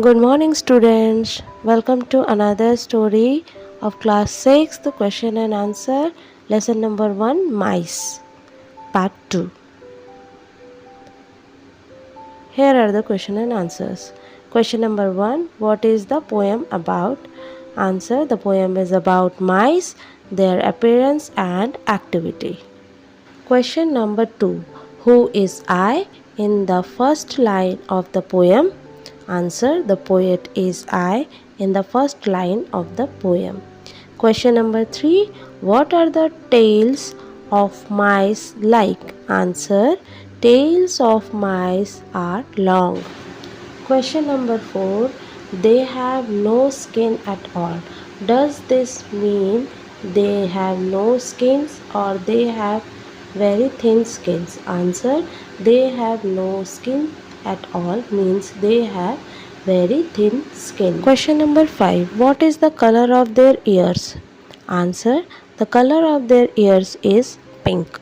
Good morning, students. Welcome to another story of Class 6, the question and answer, lesson number 1, Mice, part 2. Here are the question and answers. Question number 1, what is the poem about? Answer, the poem is about mice, their appearance and activity. Question number 2, who is I in the first line of the poem? Answer, the poet is I in the first line of the poem. Question number 3, what are the tails of mice like? Answer, tails of mice are long. Question number 4, they have no skin at all. Does this mean they have no skins or they have very thin skins? Answer, they have no skin at all means they have very thin skin. Question number 5, what is the color of their ears? Answer, the color of their ears is pink.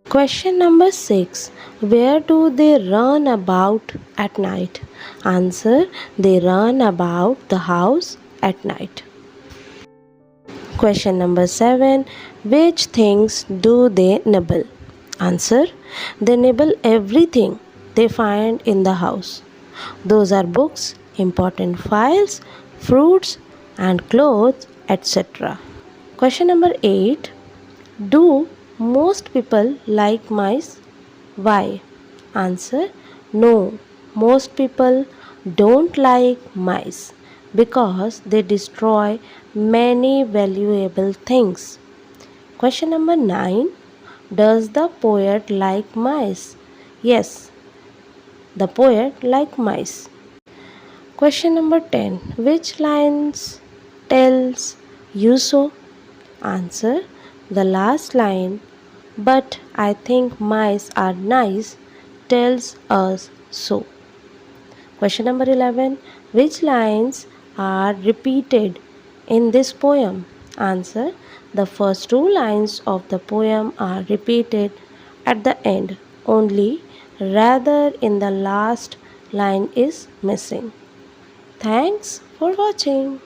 Question number 6, where do they run about at night? Answer, they run about the house at night. Question number 7, which things do they nibble? Answer, they nibble everything they find in the house. Those are books, important files, fruits and clothes, etc. Question number 8, do most people like mice? Why? Answer, no, most people don't like mice because they destroy many valuable things. Question number 9, does the poet like mice? Yes, the poet like mice. Question number 10, which lines tells you so? Answer, the last line, but I think mice are nice, tells us so. Question number 11, which lines are repeated in this poem? Answer, the first two lines of the poem are repeated at the end only, rather in the last line is missing. Thanks for watching.